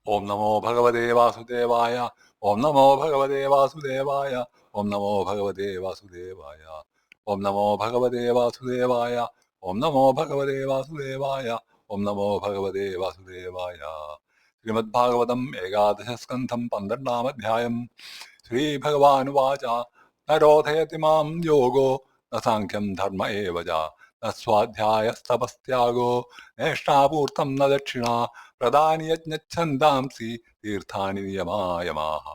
ഓം നമോ ഭഗവതേ വാസുദേവായ. ഓം നമോ ഭഗവതേ വാസുദേവായ. ഓം നമോ ഭഗവതേ വാസുദേവായ. ഓം നമോ ഭഗവതേ വാസുദേവായ. ഓം നമോ ഭഗവതേ വാസുദേവായ. ഓം നമോ ഭഗവതേ വാസുദേവായ. ശ്രീമദ്ഭാഗവതം ഏകാദശസ്കന്ധം 12-ാം അധ്യായം. ശ്രീഭഗവാനുവാച നരോധയതി മാം യോഗോ ന സാഖ്യം ധർമ്മ ഏവ ച ന സ്വാധ്യായസ്തപസ്ത്യാഗോ നേഷ്ടാപൂർത്തം ന ദക്ഷിണ പ്രധാനി യജ്ഞച്ഛന്ദാംസി തീർത്ഥാനി നിയമായമാഹ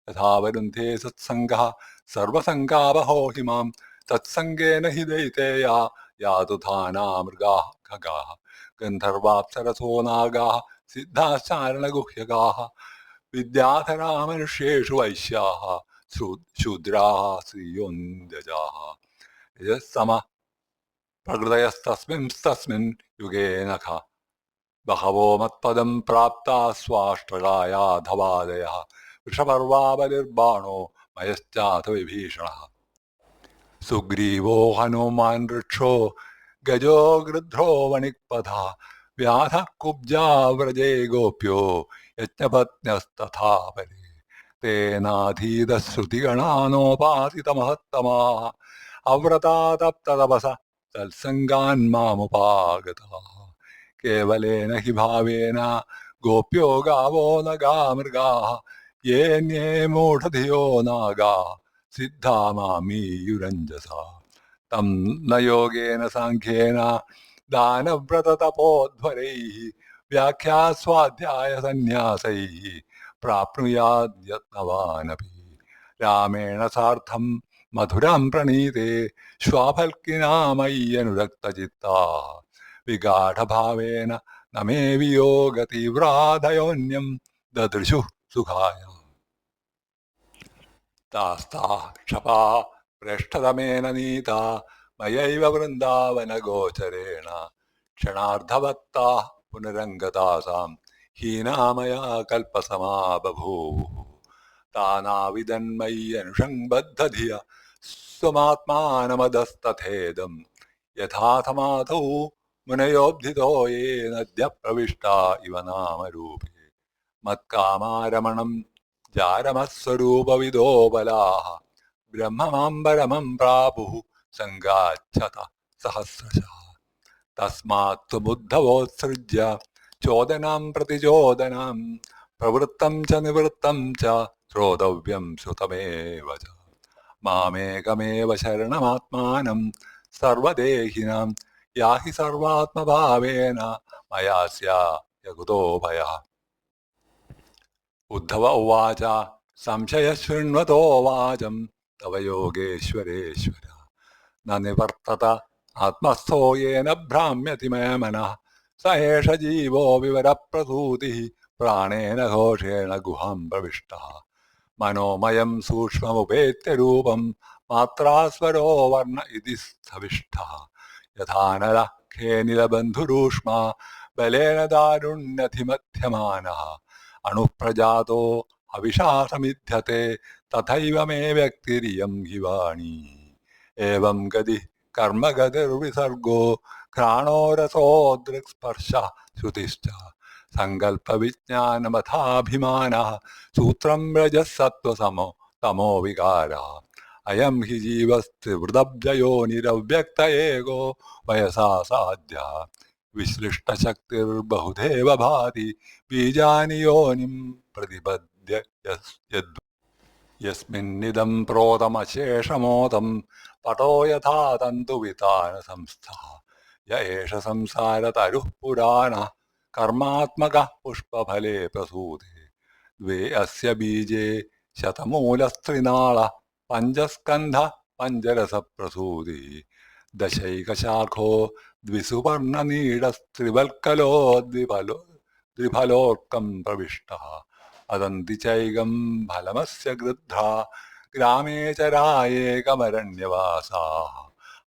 യഥാ വരുന്ധേ സത്സംഗഃ സർവസംഗാവഹോ हि മാം തത്സംഗേന हि ദൈതേയാ യാതു ധാനാ മൃഗാഃ ഖഗാഃ ഗന്ധർവാപ്സരസോ നാഗാഃ സിദ്ധാശ്ചാരണഗുഹ്യകാഃ വിദ്യാധരാ മനുഷ്യേഷു വൈശ്യാഃ ശൂദ്രാഃ സ്ത്രീയോന്യജാഃ യജസ്സമ പ്രകൃതയസ്തസ്മിൻസ്തസ്മിൻ യുഗേ നഖ ബഹവോ മത്പദം പ്രാപ്താ സ്വാഷ്ടകായാധവാദയഃ വൃഷപർവാ ബലിർബാണോ മയശ്ചാഥ വിഭീഷണഃ സുഗ്രീവോ ഹനുമാൻ വൃക്ഷോ ഗജോ ഗൃധ്രോ വണിക്പഥ വ്യാധഃ കുബ്ജാ വ്രജേ ഗോപ്യോ യജ്ഞപത്ന്യസ്തഥാ പരി തേനാധീതശ്രുതിഗണാനോപാസിതമഹത്തമാഃ അവ്രതാ തപ്തതപസ തത്സംഗാൻ മാമുപാഗതാഃ കേവലേന ഹി ഭാവേന ഗോപ്യോ ഗാവോ നഗാ മൃഗാഃ യേന്യേ മൂഢധിയോ നാഗാഃ സിദ്ധാ മാമീയുരഞ്ജസാ തം ന യോഗേന സാഖ്യേന ദാനവ്രതതപോധ്വരൈഃ വ്യാഖ്യാസ്വാധ്യായ സന്യാസൈഃ പ്രാപ്നുയാദ്യത്നവാനപി രാമേണ സാർത്ഥം മധുരം പ്രണീതേ ശ്വാഫൽക്കിനാമയ്യനുരക്തചിത്താഃ വിഗാഢഭാവേന നമേ വിയോഗതീവ്രാധയോന്യം ദദൃശുഃ സുഖായ താസ്താഃ ക്ഷപാ പ്രേഷ്ഠതമേന നീതാ മയൈവ വൃന്ദാവനഗോചരേണ ക്ഷണാർദ്ധവത്താഃ പുനരംഗതാസാം ഹീനാമയാ കൽപ്പസമാ ബഭൂവുഃ താനാവിദന്മയ്യനുഷং ബദ്ധധിയ സ്വമാത്മാനമതസ്തഥേദം യഥാഥമാധൗ മുനയോബ്ധിതോ യേനദ്യ പ്രവിഷ്ടാ ഇവ നാമരൂപേ മത്കാമാരമണം ജാരമസ്വരൂപവിദോ ബലാഃ ബ്രഹ്മമാം പരമം പ്രാപുഃ സംഗാച്ഛത സഹസ്രശഃ തസ്മാത് ത്വമുദ്ധവോത്സൃജ്യ ചോദനാം പ്രതിചോദനാം പ്രവൃത്തം ച നിവൃത്തം ച ശ്രോതവ്യം ശ്രുതമേവ ച മാമേകമേവ ശരണമാത്മാനം സർവദേഹിനാം യാഹി സർവാത്മഭാവേന മയാസ്യ കുതോ ഭയഃ. ഉദ്ധവ ഉവാച സംശയശൃണ്വതോ വാചം തവ യോഗേശ്വരേശ്വര ന നിവർത്തത ആത്മസ്ഥോ യേന ഭ്രാമ്യതി മേ മനഃ സ ഏഷ ജീവോ വിവരപ്രസൂതിഃ പ്രാണേന ഘോഷേണ ഗുഹാം പ്രവിഷ്ടഃ മനോമയം സൂക്ഷ്മമുപേത്യ രൂപം മാത്രാസ്വരോ വർണ്ണ ഇതി സ്ഥവിഷ്ടഃ യഥാനലഃ ഖേനിലബന്ധുരൂഷ്മ ബലേന ദാരുണ്യധിമധ്യമാനഃ അണുപ്രജാതോ ഹവിഷാ സമിധ്യത്തെ തഥൈവ മേ വ്യക്തിരിയം ഹി വാണി ഏവം ഗതി കർമ്മഗതിർവിസർഗോ ഘ്രാണോ രസോ ദൃക്സ്പർശ ശ്രുതിശ്ച സങ്കല്പവിജ്ഞാനമഥാഭിമാനഃ സൂത്രം രജഃസത്വസമോ തമോ വികാരഃ അയം ഹി ജീവസ്ത്രിവൃതബ്ജയോനിരവ്യക്ത ഏകോ വയസാ സാധ്യഃ വിശ്ലിഷ്ടശക്തിർബഹുധേവ ഭാതി ബീജാനി യോനിം പ്രതിപദ്യ യസ്മിന്നിദം പ്രോതമശേഷമോദം പടോ യഥാ തന്തുവിതാന സംസ്ഥഃ യ ഏഷ സംസാരതരുഃ പുരാണഃ കർമാത്മകഃ പുഷ്പഫലേ പ്രസൂതേ ദ്വേ അസ്യ ബീജേ ശതമൂലസ്ത്രിനാളഃ പഞ്ചസ്കന്ധഃ പഞ്ചരസപ്രസൂതി ദശൈകശാഖോ ദ്വിസുവർണനീഡസ്ത്രിവൽക്കലോ ദ്വിഫലോർക്കം പ്രവിഷ്ടഃ അദന്തി ചൈകം ഫലമസ്യ ഗൃധ്രാ ഗ്രാമേ ചരായേകമരണ്യവാസാഃ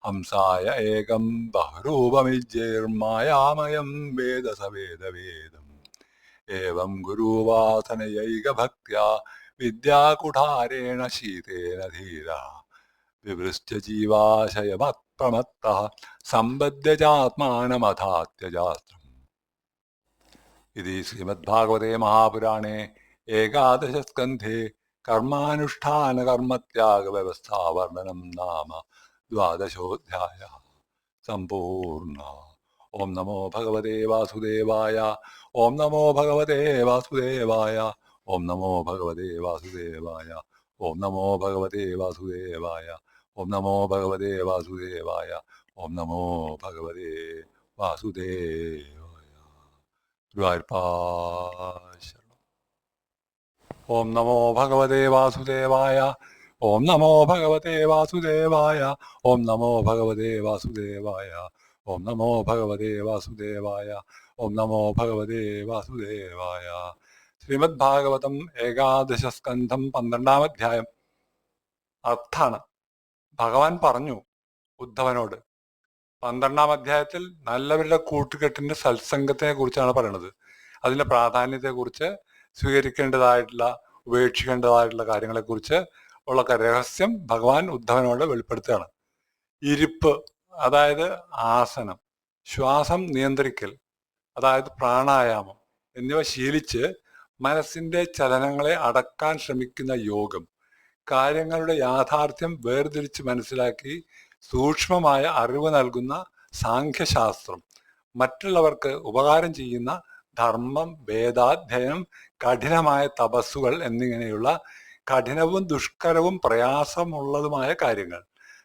ഹംസായ ഏകം ബഹുരൂപമിജ്ജൈർമായാമയം വേദ സ വേദവേദം ഏവം ഗുരുവാസനയൈകഭക്ത്യാ വിദ്യാകുഠാരേണ ശീതേന ധീരഃ വിവൃശ്യ ജീവാശയമത്പ്രമത്തഃ സമ്പദ്യ ചാത്മാനമഥാത്യജാസ്ത്രം इति श्रीमद्भागवते महापुराणे एकादशस्कन्धे कर्मानुष्ठानकर्मत्यागव्यवस्थावर्णनं नाम द्वादशोऽध्यायः सम्पूर्णः। ॐ नमो भगवते वासुदेवाय। ॐ नमो भगवते वासुदेवाय। ॐ नमो भगवते वासुदेवाय। ॐ नमो भगवते वासुदेवाय। ॐ नमो भगवते वासुदेवाय। ॐ नमो भगवते वासुदेवाय। ഗുരുവായൂരപ്പാശരണം. ഓം നമോ ഭഗവതേ വാസുദേവായ. ഓം നമോ ഭഗവതേ വാസുദേവായ. ഓം നമോ ഭഗവതേ വാസുദേവായ. ഓം നമോ ഭഗവതേ വാസുദേവായ. ഓം നമോ ഭഗവതേ വാസുദേവായ. ശ്രീമദ് ഭാഗവതം ഏകാദശ സ്കന്ധം 12-ാം അധ്യായം. അർത്ഥാണ്. ഭഗവാൻ പറഞ്ഞു ഉദ്ധവനോട്. 12-ാം അധ്യായത്തിൽ നല്ലവരുടെ കൂട്ടുകെട്ടിന്റെ സത്സംഗത്തിനെ കുറിച്ചാണ് പറയുന്നത്. അതിന്റെ പ്രാധാന്യത്തെക്കുറിച്ച്, സ്വീകരിക്കേണ്ടതായിട്ടുള്ള, ഉപേക്ഷിക്കേണ്ടതായിട്ടുള്ള കാര്യങ്ങളെക്കുറിച്ച് ഉള്ള രഹസ്യം ഭഗവാൻ ഉദ്ധവനോട് വെളിപ്പെടുത്തുകയാണ്. ഇരിപ്പ്, അതായത് ആസനം, ശ്വാസം നിയന്ത്രിക്കൽ, അതായത് പ്രാണായാമം എന്നിവ ശീലിച്ച് മനസ്സിന്റെ ചലനങ്ങളെ അടക്കാൻ ശ്രമിക്കുന്ന യോഗം, കാര്യങ്ങളുടെ യാഥാർത്ഥ്യം വേർതിരിച്ച് മനസ്സിലാക്കി സൂക്ഷ്മമായ അറിവ് നൽകുന്ന സാഖ്യശാസ്ത്രം, മറ്റുള്ളവർക്ക് ഉപകാരം ചെയ്യുന്ന ധർമ്മം, വേദാധ്യയനം, കഠിനമായ തപസ്സുകൾ എന്നിങ്ങനെയുള്ള കഠിനവും ദുഷ്കരവും പ്രയാസമുള്ളതുമായ കാര്യങ്ങൾ,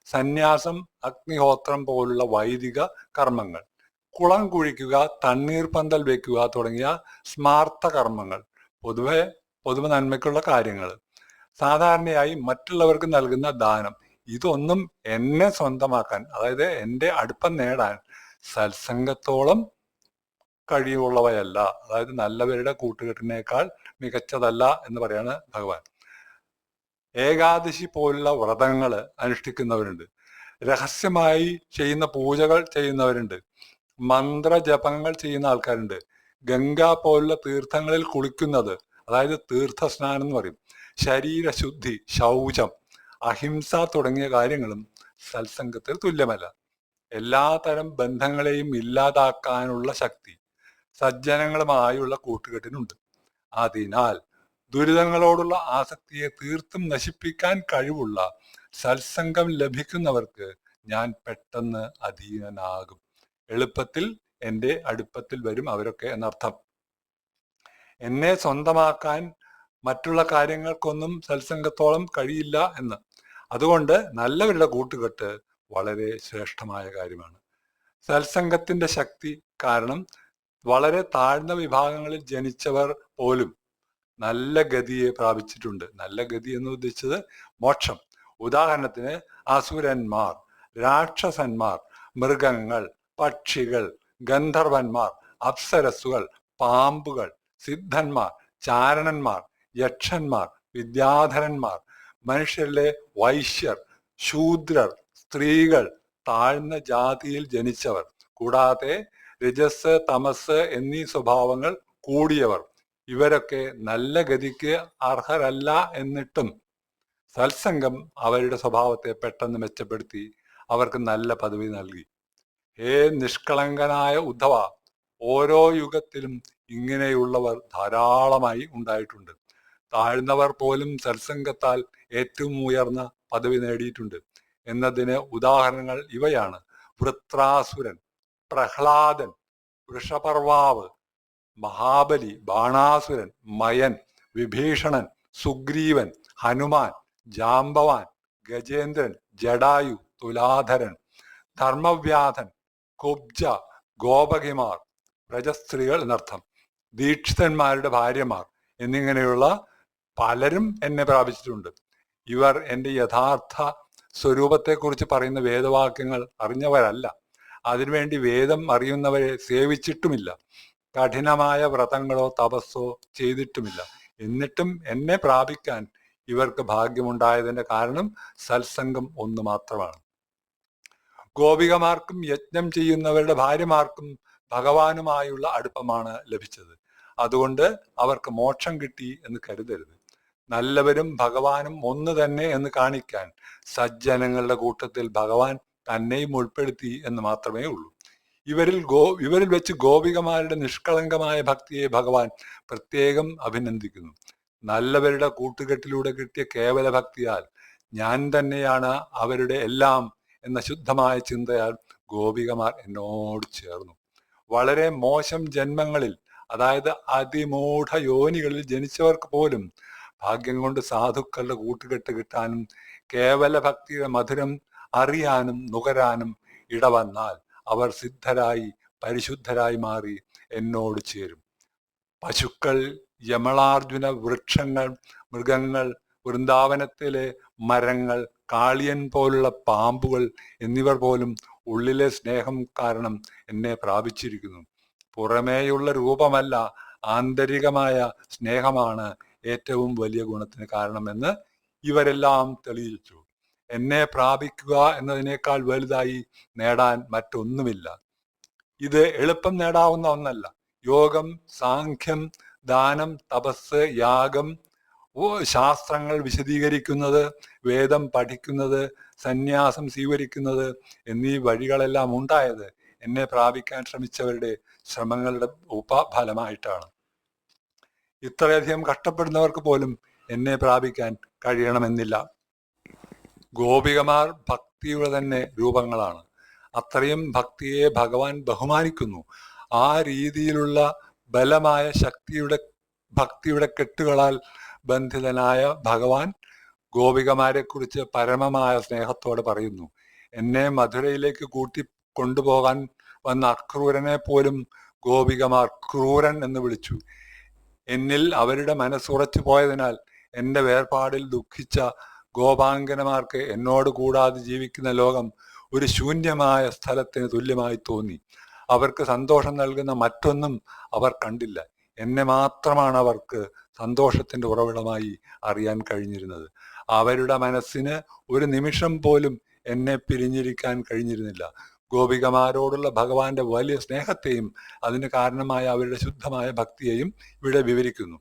സന്യാസം, അഗ്നിഹോത്രം പോലുള്ള വൈദിക കർമ്മങ്ങൾ, കുളം കുഴിക്കുക, തണ്ണീർ പന്തൽ വയ്ക്കുക തുടങ്ങിയ സ്മാർത്ഥ കർമ്മങ്ങൾ, പൊതുവെ നന്മയ്ക്കുള്ള കാര്യങ്ങൾ, സാധാരണയായി മറ്റുള്ളവർക്ക് നൽകുന്ന ദാനം, ഇതൊന്നും എന്നെ സ്വന്തമാക്കാൻ, അതായത് എൻ്റെ അടുപ്പം നേടാൻ സത്സംഗത്തോളം കഴിവുള്ളവയല്ല. അതായത് നല്ലവരുടെ കൂട്ടുകെട്ടിനേക്കാൾ മികച്ചതല്ല എന്ന് പറയാണ് ഭഗവാൻ. ഏകാദശി പോലുള്ള വ്രതങ്ങൾ അനുഷ്ഠിക്കുന്നവരുണ്ട്, രഹസ്യമായി ചെയ്യുന്ന പൂജകൾ ചെയ്യുന്നവരുണ്ട്, മന്ത്രജപങ്ങൾ ചെയ്യുന്ന ആൾക്കാരുണ്ട്, ഗംഗ പോലുള്ള തീർത്ഥങ്ങളിൽ കുളിക്കുന്നത്, അതായത് തീർത്ഥസ്നാനം എന്ന് പറയും, ശരീരശുദ്ധി, ശൗചം, അഹിംസ തുടങ്ങിയ കാര്യങ്ങളും സത്സംഗത്തിൽ തുല്യമല്ല. എല്ലാതരം ബന്ധങ്ങളെയും ഇല്ലാതാക്കാനുള്ള ശക്തി സജ്ജനങ്ങളുമായുള്ള കൂട്ടുകെട്ടിനുണ്ട്. അതിനാൽ ദുരിതങ്ങളോടുള്ള ആസക്തിയെ തീർത്തും നശിപ്പിക്കാൻ കഴിവുള്ള സത്സംഗം ലഭിക്കുന്നവർക്ക് ഞാൻ പെട്ടെന്ന് അധീനനാകും. എളുപ്പത്തിൽ എൻ്റെ അടുപ്പത്തിൽ വരും അവരൊക്കെ എന്നർത്ഥം. എന്നെ സ്വന്തമാക്കാൻ മറ്റുള്ള കാര്യങ്ങൾക്കൊന്നും സത്സംഗത്തോളം കഴിയില്ല എന്ന്. അതുകൊണ്ട് നല്ലവരുടെ കൂട്ടുകെട്ട് വളരെ ശ്രേഷ്ഠമായ കാര്യമാണ്. സത്സംഗത്തിന്റെ ശക്തി കാരണം വളരെ താഴ്ന്ന വിഭാഗങ്ങളിൽ ജനിച്ചവർ പോലും നല്ല ഗതിയെ പ്രാപിച്ചിട്ടുണ്ട്. നല്ല ഗതി എന്ന് ഉദ്ദേശിച്ചത് മോക്ഷം. ഉദാഹരണത്തിന് അസുരന്മാർ, രാക്ഷസന്മാർ, മൃഗങ്ങൾ, പക്ഷികൾ, ഗന്ധർവന്മാർ, അപ്സരസ്സുകൾ, പാമ്പുകൾ, സിദ്ധന്മാർ, ചാരണന്മാർ, യക്ഷന്മാർ, വിദ്യാധരന്മാർ, മനുഷ്യരിലെ വൈശ്യർ, ശൂദ്രർ, സ്ത്രീകൾ, താഴ്ന്ന ജാതിയിൽ ജനിച്ചവർ, കൂടാതെ രജസ്, തമസ് എന്നീ സ്വഭാവങ്ങൾ കൂടിയവർ, ഇവരൊക്കെ നല്ല ഗതിക്ക് അർഹരല്ല. എന്നിട്ടും സത്സംഗം അവരുടെ സ്വഭാവത്തെ പെട്ടെന്ന് മെച്ചപ്പെടുത്തി അവർക്ക് നല്ല പദവി നൽകി. ഹേ നിഷ്കളങ്കനായ ഉദ്ധവ, ഓരോ യുഗത്തിലും ഇങ്ങനെയുള്ളവർ ധാരാളമായി ഉണ്ടായിട്ടുണ്ട്. താഴ്ന്നവർ പോലും സത്സംഗത്താൽ ഏറ്റവും ഉയർന്ന പദവി നേടിയിട്ടുണ്ട് എന്നതിന് ഉദാഹരണങ്ങൾ ഇവയാണ്: വൃത്രാസുരൻ, പ്രഹ്ലാദൻ, വൃഷപർവാവ്, മഹാബലി, ബാണാസുരൻ, മയൻ, വിഭീഷണൻ, സുഗ്രീവൻ, ഹനുമാൻ, ജാംബവാൻ, ഗജേന്ദ്രൻ, ജഡായു, തുലാധരൻ, ധർമ്മവ്യാധൻ, കുബ്ജ, ഗോപകിമാർ, പ്രജസ്ത്രീകൾ എന്നർത്ഥം, ദീക്ഷിതന്മാരുടെ ഭാര്യമാർ എന്നിങ്ങനെയുള്ള പലരും എന്നെ പ്രാപിച്ചിട്ടുണ്ട്. ഇവർ എൻ്റെ യഥാർത്ഥ സ്വരൂപത്തെക്കുറിച്ച് പറയുന്ന വേദവാക്യങ്ങൾ അറിഞ്ഞവരല്ല. അതിനുവേണ്ടി വേദം അറിയുന്നവരെ സേവിച്ചിട്ടുമില്ല. കഠിനമായ വ്രതങ്ങളോ തപസ്സോ ചെയ്തിട്ടുമില്ല. എന്നിട്ടും എന്നെ പ്രാപിക്കാൻ ഇവർക്ക് ഭാഗ്യമുണ്ടായതിന്റെ കാരണം സത്സംഗം ഒന്ന് മാത്രമാണ്. ഗോപികമാർക്കും യജ്ഞം ചെയ്യുന്നവരുടെ ഭാര്യമാർക്കും ഭഗവാനുമായുള്ള അടുപ്പമാണ് ലഭിച്ചത്. അതുകൊണ്ട് അവർക്ക് മോക്ഷം കിട്ടി എന്ന് കരുതരുത്. നല്ലവരും ഭഗവാനും ഒന്ന് തന്നെ എന്ന് കാണിക്കാൻ സജ്ജനങ്ങളുടെ കൂട്ടത്തിൽ ഭഗവാൻ തന്നെയും ഉൾപ്പെടുത്തി എന്ന് മാത്രമേ ഉള്ളൂ. ഇവരിൽ വെച്ച് ഗോപികമാരുടെ നിഷ്കളങ്കമായ ഭക്തിയെ ഭഗവാൻ പ്രത്യേകം അഭിനന്ദിക്കുന്നു. നല്ലവരുടെ കൂട്ടുകെട്ടിലൂടെ കിട്ടിയ കേവല ഭക്തിയാൽ ഞാൻ തന്നെയാണ് അവരുടെ എല്ലാം എന്ന ശുദ്ധമായ ചിന്തയാൽ ഗോപികമാർ എന്നോട് ചേർന്നു. വളരെ മോശം ജന്മങ്ങളിൽ, അതായത് അതിമൂഢ യോനികളിൽ ജനിച്ചവർക്ക് പോലും ഭാഗ്യം കൊണ്ട് സാധുക്കളുടെ കൂട്ടുകെട്ട് കിട്ടാനും കേവല ഭക്തിയുടെ മധുരം അറിയാനും നുകരാനും ഇടവന്നാൽ അവർ സിദ്ധരായി പരിശുദ്ധരായി മാറി എന്നോട് ചേരും. പശുക്കൾ, യമളാർജുന വൃക്ഷങ്ങൾ, മൃഗങ്ങൾ, വൃന്ദാവനത്തിലെ മരങ്ങൾ, കാളിയൻ പോലുള്ള പാമ്പുകൾ എന്നിവർ പോലും ഉള്ളിലെ സ്നേഹം കാരണം എന്നെ പ്രാപിച്ചിരിക്കുന്നു. പുറമേയുള്ള രൂപമല്ല, ആന്തരികമായ സ്നേഹമാണ് ഏറ്റവും വലിയ ഗുണത്തിന് കാരണമെന്ന് ഇവരെല്ലാം തെളിയിച്ചു. എന്നെ പ്രാപിക്കുക എന്നതിനേക്കാൾ വലുതായി നേടാൻ മറ്റൊന്നുമില്ല. ഇത് എളുപ്പം നേടാവുന്ന ഒന്നല്ല. യോഗം, സാഖ്യം, ദാനം, തപസ്, യാഗം, ശാസ്ത്രങ്ങൾ വിശദീകരിക്കുന്നത്, വേദം പഠിക്കുന്നത്, സന്യാസം സ്വീകരിക്കുന്നത് എന്നീ വഴികളെല്ലാം ഉണ്ടായത് എന്നെ പ്രാപിക്കാൻ ശ്രമിച്ചവരുടെ ശ്രമങ്ങളുടെ ഉപഫലമായിട്ടാണ്. ഇത്രയധികം കഷ്ടപ്പെടുന്നവർക്ക് പോലും എന്നെ പ്രാപിക്കാൻ കഴിയണമെന്നില്ല. ഗോപികമാർ ഭക്തിയുടെ തന്നെ രൂപങ്ങളാണ്. അത്രയും ഭക്തിയെ ഭഗവാൻ ബഹുമാനിക്കുന്നു. ആ രീതിയിലുള്ള ബലമായ ഭക്തിയുടെ കെട്ടുകളാൽ ബന്ധിതനായ ഭഗവാൻ ഗോപികമാരെ കുറിച്ച് പരമമായ സ്നേഹത്തോടെ പറയുന്നു. എന്നെ മധുരയിലേക്ക് കൂട്ടി കൊണ്ടുപോകാൻ വന്ന അക്രൂരനെ പോലും ഗോപികമാർ ക്രൂരൻ എന്ന് വിളിച്ചു. എന്നിൽ അവരുടെ മനസ്സുറച്ചു പോയതിനാൽ എന്റെ വേർപാടിൽ ദുഃഖിച്ച ഗോപാങ്കനമാർക്ക് എന്നോട് കൂടാതെ ജീവിക്കുന്ന ലോകം ഒരു ശൂന്യമായ സ്ഥലത്തിന് തുല്യമായി തോന്നി. അവർക്ക് സന്തോഷം നൽകുന്ന മറ്റൊന്നും അവർ കണ്ടില്ല. എന്നെ മാത്രമാണ് അവർക്ക് സന്തോഷത്തിന്റെ ഉറവിടമായി അറിയാൻ കഴിഞ്ഞിരുന്നത്. അവരുടെ മനസ്സിന് ഒരു നിമിഷം പോലും എന്നെ പിരിഞ്ഞിരിക്കാൻ കഴിഞ്ഞിരുന്നില്ല. ഗോപികമാരോടുള്ള ഭഗവാന്റെ വലിയ സ്നേഹത്തെയും അതിന് കാരണമായ അവരുടെ ശുദ്ധമായ ഭക്തിയെയും ഇവിടെ വിവരിക്കുന്നു.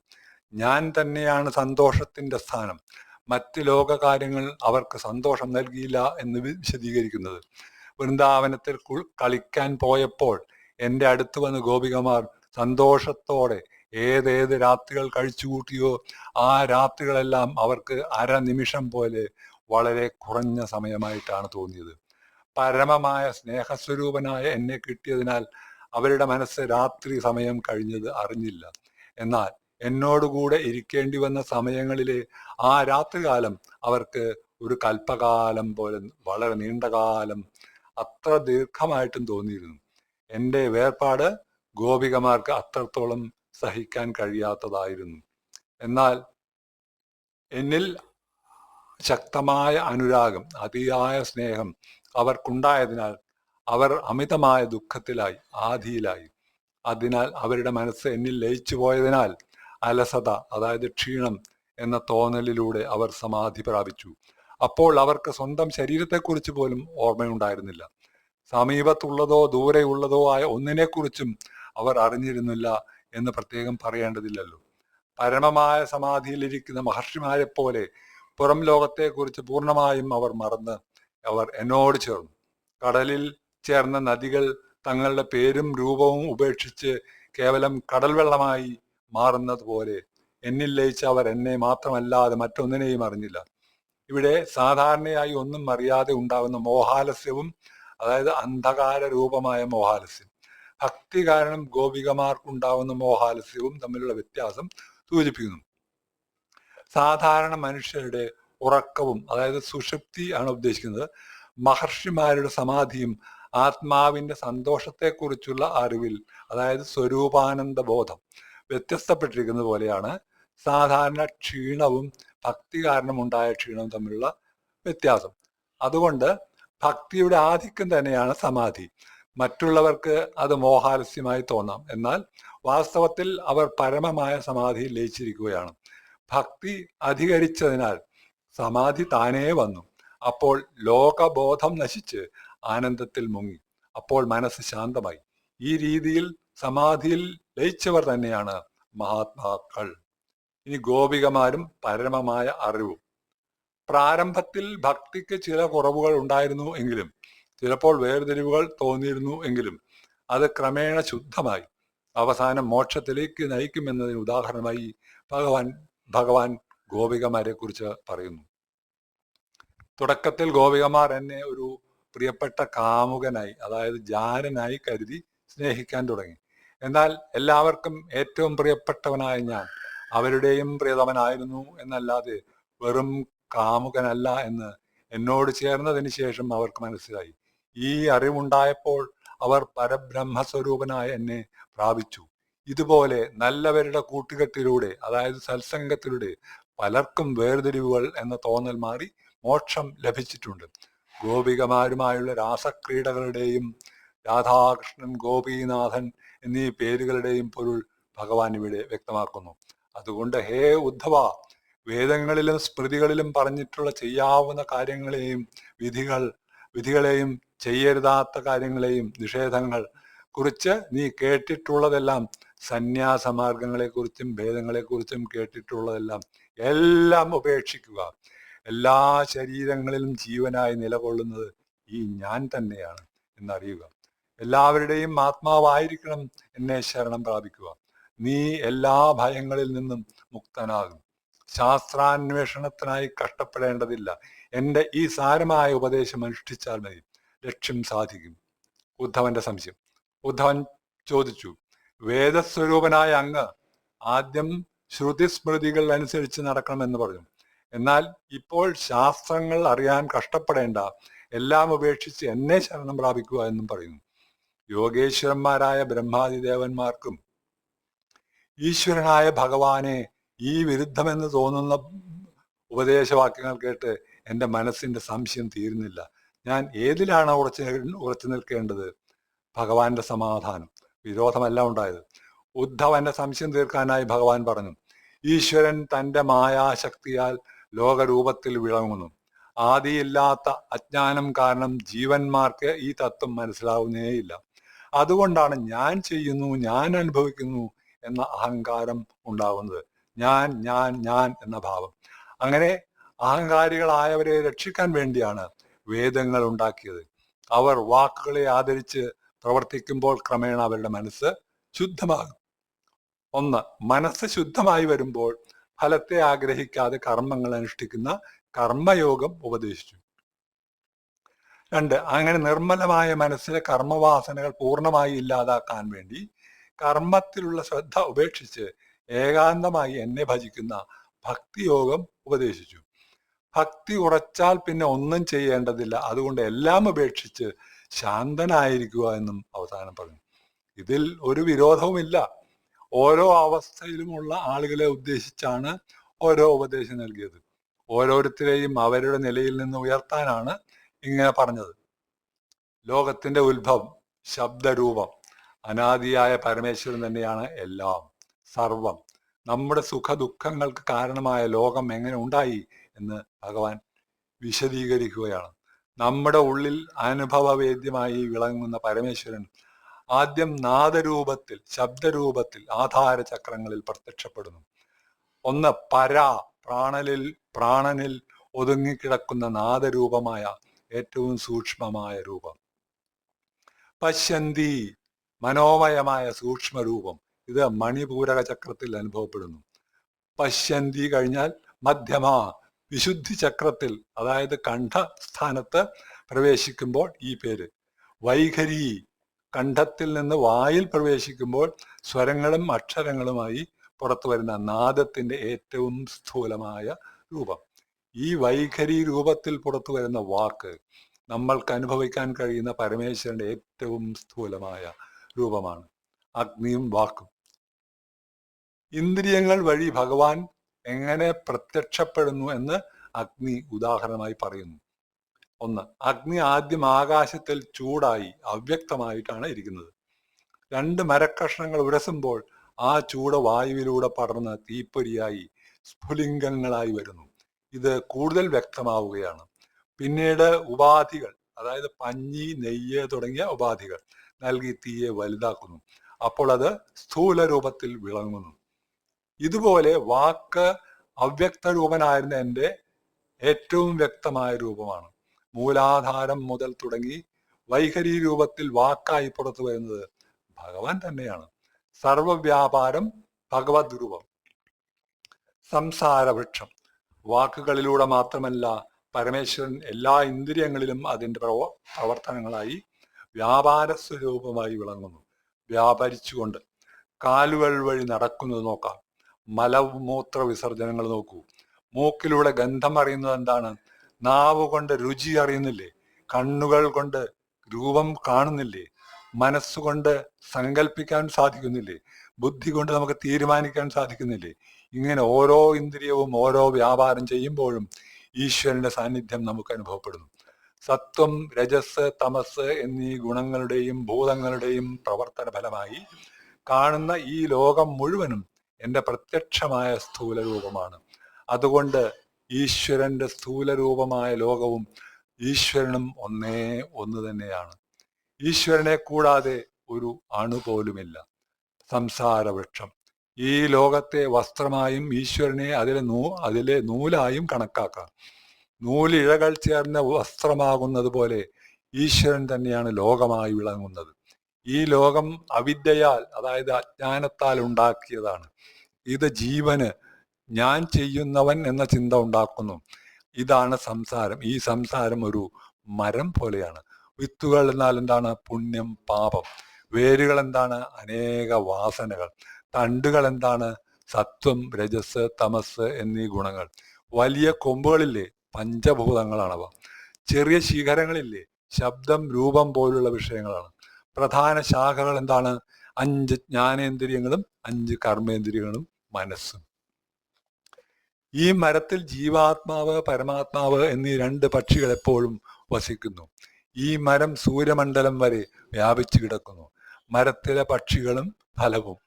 ഞാൻ തന്നെയാണ് സന്തോഷത്തിന്റെ സ്ഥാനം. മറ്റ് ലോകകാര്യങ്ങൾ അവർക്ക് സന്തോഷം നൽകിയില്ല എന്ന് വിശദീകരിക്കുന്നത്. വൃന്ദാവനത്തിൽ കളിക്കാൻ പോയപ്പോൾ എൻ്റെ അടുത്ത് വന്ന് ഗോപികമാർ സന്തോഷത്തോടെ ഏതേത് രാത്രികൾ കഴിച്ചുകൂട്ടിയോ ആ രാത്രികളെല്ലാം അവർക്ക് അരനിമിഷം പോലെ വളരെ കുറഞ്ഞ സമയമായിട്ടാണ് തോന്നിയത്. പരമമായ സ്നേഹസ്വരൂപനായ എന്നെ കിട്ടിയതിനാൽ അവരുടെ മനസ്സ് രാത്രി സമയം കഴിഞ്ഞത് അറിഞ്ഞില്ല. എന്നാൽ എന്നോടുകൂടെ ഇരിക്കേണ്ടി വന്ന സമയങ്ങളിലെ ആ രാത്രികാലം അവർക്ക് ഒരു കൽപ്പകാലം പോലെ, വളരെ നീണ്ടകാലം, അത്ര ദീർഘമായിട്ടും തോന്നിയിരുന്നു. എൻ്റെ വേർപാട് ഗോപികമാർക്ക് അത്രത്തോളം സഹിക്കാൻ കഴിയാത്തതായിരുന്നു. എന്നാൽ എന്നിൽ ശക്തമായ അനുരാഗം, അതിയായ സ്നേഹം അവർക്കുണ്ടായതിനാൽ അവർ അമിതമായ ദുഃഖത്തിലായി, ആധിയിലായി. അതിനാൽ അവരുടെ മനസ്സ് എന്നിൽ ലയിച്ചു പോയതിനാൽ അലസത, അതായത് ക്ഷീണം എന്ന തോന്നലിലൂടെ അവർ സമാധി പ്രാപിച്ചു. അപ്പോൾ അവർക്ക് സ്വന്തം ശരീരത്തെക്കുറിച്ച് പോലും ഓർമ്മയുണ്ടായിരുന്നില്ല. സമീപത്തുള്ളതോ ദൂരെയുള്ളതോ ആയ ഒന്നിനെക്കുറിച്ചും അവർ അറിഞ്ഞിരുന്നില്ല എന്ന് പ്രത്യേകം പറയേണ്ടതില്ലല്ലോ. പരമമായ സമാധിയിലിരിക്കുന്ന മഹർഷിമാരെ പോലെ പുറം ലോകത്തെക്കുറിച്ച് പൂർണ്ണമായും അവർ മറന്ന് അവർ എന്നോട് ചേർന്നു. കടലിൽ ചേർന്ന നദികൾ തങ്ങളുടെ പേരും രൂപവും ഉപേക്ഷിച്ച് കേവലം കടൽ വെള്ളമായി മാറുന്നത് പോലെ എന്നിൽ ലയിച്ച അവർ എന്നെ മാത്രമല്ലാതെ മറ്റൊന്നിനെയും അറിഞ്ഞില്ല. ഇവിടെ സാധാരണയായി ഒന്നും അറിയാതെ ഉണ്ടാകുന്ന മോഹാലസ്യവും, അതായത് അന്ധകാര രൂപമായ മോഹാലസ്യം, ഭക്തി കാരണം ഗോപികമാർക്കുണ്ടാവുന്ന മോഹാലസ്യവും തമ്മിലുള്ള വ്യത്യാസം സൂചിപ്പിക്കുന്നു. സാധാരണ മനുഷ്യരുടെ ഉറക്കവും, അതായത് സുഷുപ്തി ആണ് ഉദ്ദേശിക്കുന്നത്. മഹർഷിമാരുടെ സമാധിയും ആത്മാവിന്റെ സന്തോഷത്തെക്കുറിച്ചുള്ള അറിവിൽ, അതായത് സ്വരൂപാനന്ദ ബോധം വ്യത്യസ്തപ്പെട്ടിരിക്കുന്നത് പോലെയാണ് സാധാരണ ക്ഷീണവും ഭക്തി കാരണം ഉണ്ടായ ക്ഷീണവും തമ്മിലുള്ള വ്യത്യാസം. അതുകൊണ്ട് ഭക്തിയുടെ ആധിക്യം തന്നെയാണ് സമാധി. മറ്റുള്ളവർക്ക് അത് മോഹാലസ്യമായി തോന്നാം, എന്നാൽ വാസ്തവത്തിൽ അവർ പരമമായ സമാധിയിൽ ലയിച്ചിരിക്കുകയാണ്. ഭക്തി അധികരിച്ചതിനാൽ സമാധി താനേ വന്നു. അപ്പോൾ ലോകബോധം നശിച്ച് ആനന്ദത്തിൽ മുങ്ങി. അപ്പോൾ മനസ്സ് ശാന്തമായി. ഈ രീതിയിൽ സമാധിയിൽ ലയിച്ചവർ തന്നെയാണ് മഹാത്മാക്കൾ. ഇനി ഗോപികമാരും പരമമായ അറിവും. പ്രാരംഭത്തിൽ ഭക്തിക്ക് ചില കുറവുകൾ ഉണ്ടായിരുന്നു എങ്കിലും, ചിലപ്പോൾ വേർതിരിവുകൾ തോന്നിയിരുന്നു എങ്കിലും, അത് ക്രമേണ ശുദ്ധമായി അവസാനം മോക്ഷത്തിലേക്ക് നയിക്കുമെന്നതിന് ഉദാഹരണമായി ഭഗവാൻ ഗോപികമാരെ കുറിച്ച് പറയുന്നു. തുടക്കത്തിൽ ഗോപികമാർ എന്നെ ഒരു പ്രിയപ്പെട്ട കാമുകനായി, അതായത് ജാരനായി കരുതി സ്നേഹിക്കാൻ തുടങ്ങി. എന്നാൽ എല്ലാവർക്കും ഏറ്റവും പ്രിയപ്പെട്ടവനായ ഞാൻ അവരുടെയും പ്രിയതമനായിരുന്നു എന്നല്ലാതെ വെറും കാമുകനല്ല എന്ന് എന്നോട് ചേർന്നതിന് ശേഷം അവർക്ക് മനസ്സിലായി. ഈ അറിവുണ്ടായപ്പോൾ അവർ പരബ്രഹ്മസ്വരൂപനായ എന്നെ പ്രാപിച്ചു. ഇതുപോലെ നല്ലവരുടെ കൂട്ടുകെട്ടിലൂടെ, അതായത് സത്സംഗത്തിലൂടെ പലർക്കും വേർതിരിവുകൾ എന്ന തോന്നൽ മാറി മോക്ഷം ലഭിച്ചിട്ടുണ്ട്. ഗോപികമാരുമായുള്ള രാസക്രീഡകളുടെയും രാധാകൃഷ്ണൻ, ഗോപീനാഥൻ എന്നീ പേരുകളുടെയും പൊരുൾ ഭഗവാൻ ഇവിടെ വ്യക്തമാക്കുന്നു. അതുകൊണ്ട് ഹേ ഉദ്ധവ, വേദങ്ങളിലും സ്മൃതികളിലും പറഞ്ഞിട്ടുള്ള ചെയ്യാവുന്ന കാര്യങ്ങളെയും വിധികളെയും ചെയ്യരുതാത്ത കാര്യങ്ങളെയും നിഷേധങ്ങൾ കുറിച്ച് നീ കേട്ടിട്ടുള്ളതെല്ലാം, സന്യാസമാർഗങ്ങളെക്കുറിച്ചും ഭേദങ്ങളെക്കുറിച്ചും കേട്ടിട്ടുള്ളതെല്ലാം എല്ലാം ഉപേക്ഷിക്കുക. എല്ലാ ശരീരങ്ങളിലും ജീവനായി നിലകൊള്ളുന്നത് ഈ ഞാൻ തന്നെയാണ് എന്നറിയുക. എല്ലാവരുടെയും ആത്മാവായിരിക്കണം എന്നെ ശരണം പ്രാപിക്കുക. നീ എല്ലാ ഭയങ്ങളിൽ നിന്നും മുക്തനാകും. ശാസ്ത്രാന്വേഷണത്തിനായി കഷ്ടപ്പെടേണ്ടതില്ല. എൻ്റെ ഈ സാരമായ ഉപദേശം അനുഷ്ഠിച്ചാൽ മതി, ലക്ഷ്യം സാധിക്കും. ഉദ്ധവന്റെ സംശയം. ഉദ്ധവൻ ചോദിച്ചു, വേദസ്വരൂപനായ അങ്ങ് ആദ്യം ശ്രുതിസ്മൃതികൾ അനുസരിച്ച് നടക്കണമെന്ന് പറഞ്ഞു. എന്നാൽ ഇപ്പോൾ ശാസ്ത്രങ്ങൾ അറിയാൻ കഷ്ടപ്പെടേണ്ട, എല്ലാം ഉപേക്ഷിച്ച് എന്നെ ശരണം പ്രാപിക്കുക എന്നും പറയുന്നു. യോഗേശ്വരന്മാരായ ബ്രഹ്മാദിദേവന്മാർക്കും ഈശ്വരനായ ഭഗവാനെ ഈ വിരുദ്ധമെന്ന് തോന്നുന്ന ഉപദേശവാക്യങ്ങൾ കേട്ട് എൻ്റെ മനസ്സിന്റെ സംശയം തീരുന്നില്ല. ഞാൻ ഏതിലാണ് ഉറച്ചു നിൽക്കേണ്ടത്? ഭഗവാന്റെ സമാധാനം. വിരോധമല്ല ഉണ്ടായത്. ഉദ്ധവന്റെ സംശയം തീർക്കാനായി ഭഗവാൻ പറഞ്ഞു, ഈശ്വരൻ തൻ്റെ മായാശക്തിയാൽ ലോകരൂപത്തിൽ വിളങ്ങുന്നു. ആദിയില്ലാത്ത അജ്ഞാനം കാരണം ജീവന്മാർക്ക് ഈ തത്വം മനസ്സിലാവുന്നേയില്ല. അതുകൊണ്ടാണ് ഞാൻ ചെയ്യുന്നു, ഞാൻ അനുഭവിക്കുന്നു എന്ന അഹങ്കാരം ഉണ്ടാകുന്നത്. ഞാൻ ഞാൻ ഞാൻ എന്ന ഭാവം. അങ്ങനെ അഹങ്കാരികളായവരെ രക്ഷിക്കാൻ വേണ്ടിയാണ് വേദങ്ങൾ ഉണ്ടാക്കിയത്. അവർ വാക്കുകളെ ആദരിച്ച് പ്രവർത്തിക്കുമ്പോൾ ക്രമേണ അവരുടെ മനസ്സ് ശുദ്ധമാകും. ഒന്ന്, മനസ്സ് ശുദ്ധമായി വരുമ്പോൾ ഫലത്തെ ആഗ്രഹിക്കാതെ കർമ്മങ്ങൾ അനുഷ്ഠിക്കുന്ന കർമ്മയോഗം ഉപദേശിച്ചു. രണ്ട്, അങ്ങനെ നിർമ്മലമായ മനസ്സിലെ കർമ്മവാസനകൾ പൂർണ്ണമായി ഇല്ലാതാക്കാൻ വേണ്ടി കർമ്മത്തിലുള്ള ശ്രദ്ധ ഉപേക്ഷിച്ച് ഏകാന്തമായി എന്നെ ഭജിക്കുന്ന ഭക്തിയോഗം ഉപദേശിച്ചു. ഭക്തി ഉറച്ചാൽ പിന്നെ ഒന്നും ചെയ്യേണ്ടതില്ല, അതുകൊണ്ട് എല്ലാം ഉപേക്ഷിച്ച് ശാന്തനായിരിക്കുക എന്നും അവസാനം പറഞ്ഞു. ഇതിൽ ഒരു വിരോധവുമില്ല. ഓരോ അവസ്ഥയിലുമുള്ള ആളുകളെ ഉദ്ദേശിച്ചാണ് ഓരോ ഉപദേശം നൽകിയത്. ഓരോരുത്തരെയും അവരുടെ നിലയിൽ നിന്ന് ഉയർത്താനാണ് ഇങ്ങനെ പറഞ്ഞത്. ലോകത്തിന്റെ ഉത്ഭവം, ശബ്ദരൂപം, അനാദിയായ പരമേശ്വരൻ തന്നെയാണ് എല്ലാം, സർവം. നമ്മുടെ സുഖ ദുഃഖങ്ങൾക്ക് കാരണമായ ലോകം എങ്ങനെ ഉണ്ടായി എന്ന് ഭഗവാൻ വിശദീകരിക്കുകയാണ്. നമ്മുടെ ഉള്ളിൽ അനുഭവവേദ്യമായി വിളങ്ങുന്ന പരമേശ്വരൻ ആദ്യം നാദരൂപത്തിൽ, ശബ്ദരൂപത്തിൽ, ആധാര ചക്രങ്ങളിൽ പ്രത്യക്ഷപ്പെടുന്നു. ഒന്ന്, പ്രാണനിൽ ഒതുങ്ങിക്കിടക്കുന്ന നാദരൂപമായ ഏറ്റവും സൂക്ഷ്മമായ രൂപം. പശ്യന്തി, മനോമയമായ സൂക്ഷ്മരൂപം. ഇത് മണിപൂരക ചക്രത്തിൽ അനുഭവപ്പെടുന്നു. പശ്യന്തി കഴിഞ്ഞാൽ മധ്യമ, വിശുദ്ധി ചക്രത്തിൽ, അതായത് കണ്ഠസ്ഥാനത്ത് പ്രവേശിക്കുമ്പോൾ ഈ പേര്. വൈഖരി, കണ്ഠത്തിൽ നിന്ന് വായിൽ പ്രവേശിക്കുമ്പോൾ സ്വരങ്ങളും അക്ഷരങ്ങളുമായി പുറത്തു വരുന്ന നാദത്തിന്റെ ഏറ്റവും സ്ഥൂലമായ രൂപം. ഈ വൈഖരി രൂപത്തിൽ പുറത്തു വരുന്ന വാക്ക് നമ്മൾക്ക് അനുഭവിക്കാൻ കഴിയുന്ന പരമേശ്വരന്റെ ഏറ്റവും സ്ഥൂലമായ രൂപമാണ്. അഗ്നിയും വാക്കും. ഇന്ദ്രിയങ്ങൾ വഴി ഭഗവാൻ എങ്ങനെ പ്രത്യക്ഷപ്പെടുന്നു എന്ന് അഗ്നി ഉദാഹരണമായി പറയുന്നു. ഒന്ന്, അഗ്നി ആദ്യം ആകാശത്തിൽ ചൂടായി അവ്യക്തമായിട്ടാണ് ഇരിക്കുന്നത്. രണ്ട് മരക്കഷ്ണങ്ങൾ ഉരസുമ്പോൾ ആ ചൂട് വായുവിലൂടെ പടർന്ന് തീപ്പൊരിയായി സ്ഫുലിംഗങ്ങളായി വരുന്നു. ഇത് കൂടുതൽ വ്യക്തമാവുകയാണ്. പിന്നീട് ഉപാധികൾ, അതായത് പഞ്ഞി, നെയ്യ് തുടങ്ങിയ ഉപാധികൾ നൽകി തീയെ വലുതാക്കുന്നു. അപ്പോൾ അത് സ്ഥൂല രൂപത്തിൽ വിളങ്ങുന്നു. ഇതുപോലെ വാക്ക് അവ്യക്ത രൂപനായിരുന്ന എൻ്റെ ഏറ്റവും വ്യക്തമായ രൂപമാണ്. മൂലാധാരം മുതൽ തുടങ്ങി വൈഖരി രൂപത്തിൽ വാക്കായി പുറത്തു വരുന്നത് ഭഗവാൻ തന്നെയാണ്. സർവവ്യാപാരം ഭഗവത് രൂപം. സംസാരവൃക്ഷം. വാക്കുകളിലൂടെ മാത്രമല്ല, പരമേശ്വരൻ എല്ലാ ഇന്ദ്രിയങ്ങളിലും അതിൻ്റെ പ്രവർത്തനങ്ങളായി വ്യാപാര സ്വരൂപമായി വിളങ്ങുന്നു. വ്യാപരിച്ചുകൊണ്ട് കാലുകൾ വഴി നടക്കുന്നത് നോക്കാം. മലമൂത്ര വിസർജനങ്ങൾ നോക്കൂ. മൂക്കിലൂടെ ഗന്ധം അറിയുന്നത് എന്താണ്? നാവ് കൊണ്ട് രുചി അറിയുന്നില്ലേ? കണ്ണുകൾ കൊണ്ട് രൂപം കാണുന്നില്ലേ? മനസ്സുകൊണ്ട് സങ്കല്പിക്കാൻ സാധിക്കുന്നില്ലേ? ബുദ്ധി കൊണ്ട് നമുക്ക് തീരുമാനിക്കാൻ സാധിക്കുന്നില്ലേ? ഇങ്ങനെ ഓരോ ഇന്ദ്രിയവും ഓരോ വ്യാപാരം ചെയ്യുമ്പോഴും ഈശ്വരന്റെ സാന്നിധ്യം നമുക്ക് അനുഭവപ്പെടുന്നു. സത്വം, രജസ്, തമസ് എന്നീ ഗുണങ്ങളുടെയും ഭൂതങ്ങളുടെയും പ്രവർത്തന ഫലമായി കാണുന്ന ഈ ലോകം മുഴുവനും എൻ്റെ പ്രത്യക്ഷമായ സ്ഥൂല രൂപമാണ്. അതുകൊണ്ട് ഈശ്വരന്റെ സ്ഥൂല രൂപമായ ലോകവും ഈശ്വരനും ഒന്ന് തന്നെയാണ്. ഈശ്വരനെ കൂടാതെ ഒരു അണു പോലുമില്ല. സംസാരവൃക്ഷം. ഈ ലോകത്തെ വസ്ത്രമായും ഈശ്വരനെ അതിലെ നൂലായും കണക്കാക്കാം. നൂലിഴകൾ ചേർന്ന വസ്ത്രമാകുന്നത് പോലെ ഈശ്വരൻ തന്നെയാണ് ലോകമായി വിളങ്ങുന്നത്. ഈ ലോകം അവിദ്യയാൽ, അതായത് അജ്ഞാനത്താൽ ഉണ്ടാക്കിയതാണ്. ഇത് ജീവന് ഞാൻ ചെയ്യുന്നവൻ എന്ന ചിന്ത ഉണ്ടാക്കുന്നു. ഇതാണ് സംസാരം. ഈ സംസാരം ഒരു മരം പോലെയാണ്. വിത്തുകൾ എന്നാൽ എന്താണ്? പുണ്യം, പാപം. വേരുകൾ എന്താണ്? അനേക വാസനകൾ. തണ്ടുകൾ എന്താണ്? സത്വം, രജസ്, തമസ് എന്നീ ഗുണങ്ങൾ. വലിയ കൊമ്പുകളില്ലേ? പഞ്ചഭൂതങ്ങളാണവ. ചെറിയ ശിഖരങ്ങളില്ലേ? ശബ്ദം, രൂപം പോലുള്ള വിഷയങ്ങളാണ്. പ്രധാന ശാഖകൾ എന്താണ്? 5 ജ്ഞാനേന്ദ്രിയങ്ങളും 5 കർമ്മേന്ദ്രിയങ്ങളും മനസ്സും. ഈ മരത്തിൽ ജീവാത്മാവ്, പരമാത്മാവ് എന്നീ 2 പക്ഷികൾ എപ്പോഴും വസിക്കുന്നു. ഈ മരം സൂര്യമണ്ഡലം വരെ വ്യാപിച്ചു കിടക്കുന്നു. മരത്തിലെ പക്ഷികളും ഫലവും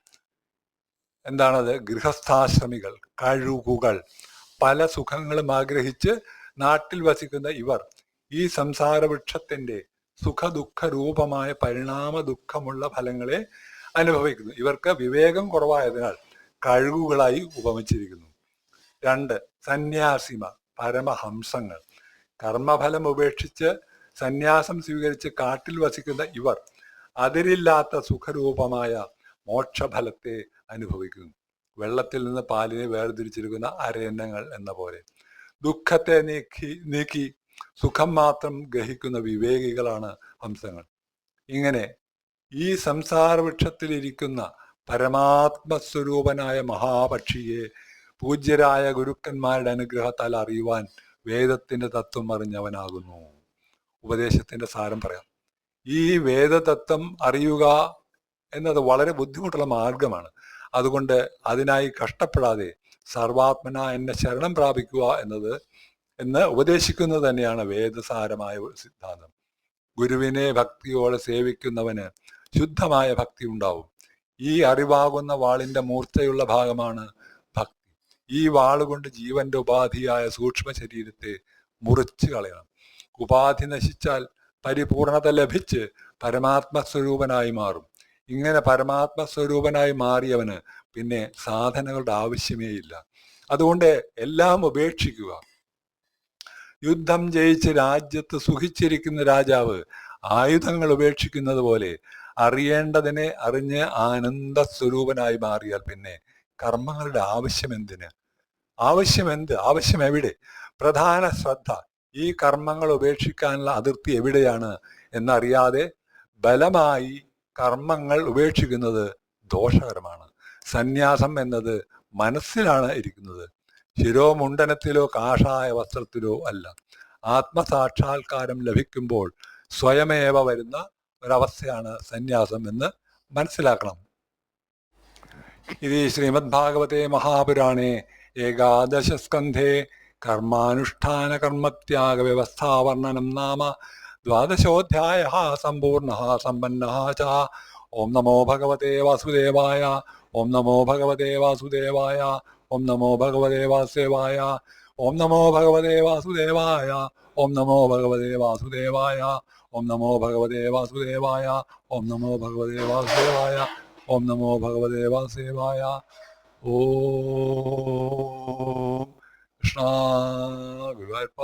എന്താണത്? ഗൃഹസ്ഥാശ്രമികൾ, കഴുകുകൾ. പല സുഖങ്ങളും ആഗ്രഹിച്ച് നാട്ടിൽ വസിക്കുന്ന ഇവർ ഈ സംസാര വൃക്ഷത്തിന്റെ സുഖദുഃഖ രൂപമായ പരിണാമ ദുഃഖമുള്ള ഫലങ്ങളെ അനുഭവിക്കുന്നു. ഇവർക്ക് വിവേകം കുറവായതിനാൽ കഴുകുകളായി ഉപമിച്ചിരിക്കുന്നു. 2. സന്യാസിമാർ, പരമഹംസങ്ങൾ. കർമ്മഫലം ഉപേക്ഷിച്ച് സന്യാസം സ്വീകരിച്ച് കാട്ടിൽ വസിക്കുന്ന ഇവർ അതിരില്ലാത്ത സുഖരൂപമായ മോക്ഷഫലത്തെ അനുഭവിക്കുന്നു. വെള്ളത്തിൽ നിന്ന് പാലിനെ വേർതിരിച്ചിരിക്കുന്ന അരയന്നങ്ങൾ എന്ന പോലെ ദുഃഖത്തെ നീക്കി സുഖം മാത്രം ഗ്രഹിക്കുന്ന വിവേകികളാണ് ഹംസങ്ങൾ. ഇങ്ങനെ ഈ സംസാര വൃക്ഷത്തിലിരിക്കുന്ന പരമാത്മസ്വരൂപനായ മഹാപക്ഷിയെ പൂജ്യരായ ഗുരുക്കന്മാരുടെ അനുഗ്രഹത്താൽ അറിയുവാൻ വേദത്തിന്റെ തത്വം അറിഞ്ഞവനാകുന്നു. ഉപദേശത്തിന്റെ സാരം പറയാം. ഈ വേദതത്വം അറിയുക എന്നത് വളരെ ബുദ്ധിമുട്ടുള്ള മാർഗമാണ്. അതുകൊണ്ട് അതിനായി കഷ്ടപ്പെടാതെ സർവാത്മന എന്നെ ശരണം പ്രാപിക്കുക എന്ന് ഉപദേശിക്കുന്നത് തന്നെയാണ് വേദസാരമായ സിദ്ധാന്തം. ഗുരുവിനെ ഭക്തിയോടെ സേവിക്കുന്നവന് ശുദ്ധമായ ഭക്തി ഉണ്ടാവും. ഈ അറിവാകുന്ന വാളിന്റെ മൂർച്ചയുള്ള ഭാഗമാണ് ഭക്തി. ഈ വാളുകൊണ്ട് ജീവന്റെ ഉപാധിയായ സൂക്ഷ്മ ശരീരത്തെ മുറിച്ചു കളയണം. ഉപാധി നശിച്ചാൽ പരിപൂർണത ലഭിച്ച് പരമാത്മസ്വരൂപനായി മാറും. ഇങ്ങനെ പരമാത്മസ്വരൂപനായി മാറിയവന് പിന്നെ സാധനങ്ങളുടെ ആവശ്യമേ ഇല്ല. അതുകൊണ്ട് എല്ലാം ഉപേക്ഷിക്കുക. യുദ്ധം ജയിച്ച് രാജ്യത്ത് സുഖിച്ചിരിക്കുന്ന രാജാവ് ആയുധങ്ങൾ ഉപേക്ഷിക്കുന്നത് പോലെ അറിയേണ്ടതിനെ അറിഞ്ഞ് ആനന്ദസ്വരൂപനായി മാറിയാൽ പിന്നെ കർമ്മങ്ങളുടെ ആവശ്യമെന്തിന്? ആവശ്യം എവിടെ? പ്രധാന ശ്രദ്ധ ഈ കർമ്മങ്ങൾ ഉപേക്ഷിക്കാനുള്ള അതിർത്തി എവിടെയാണ് എന്നറിയാതെ ബലമായി കർമ്മങ്ങൾ ഉപേക്ഷിക്കുന്നത് ദോഷകരമാണ്. സന്യാസം എന്നത് മനസ്സിലാണ് ഇരിക്കുന്നത്, ശിരോമുണ്ടനത്തിലോ കാഷായ വസ്ത്രത്തിലോ അല്ല. ആത്മസാക്ഷാത്കാരം ലഭിക്കുമ്പോൾ സ്വയമേവ വരുന്ന ഒരവസ്ഥയാണ് സന്യാസം എന്ന് മനസ്സിലാക്കണം. ഇത് ശ്രീമദ് ഭാഗവതേ മഹാപുരാണേ ഏകാദശസ്കന്ധേ കർമാനുഷ്ഠാന കർമ്മത്യാഗ വ്യവസ്ഥാവർണ്ണനം നാമ 12ാധ്യായഃ സമ്പൂർണ്ണഃ സമ്പന്നഃ ച. ഓം നമോ ഭഗവതേ വാസുദേവായ. ഓം നമോ ഭഗവതേ വാസുദേവായ. ഓം നമോ ഭഗവതേ വാസുദേവായ. ഓം നമോ ഭഗവതേ വാസുദേവായ. ഓം നമോ ഭഗവതേ വാസുദേവായ. ഓം നമോ ഭഗവതേ വാസുദേവായ. ഓം നമോ ഭഗവതേ വാസുദേവായ. ഓം നമോ ഭഗവതേ വാസുദേവായ. ഓം കൃഷ്ണ ഗുരുവായൂരപ്പ.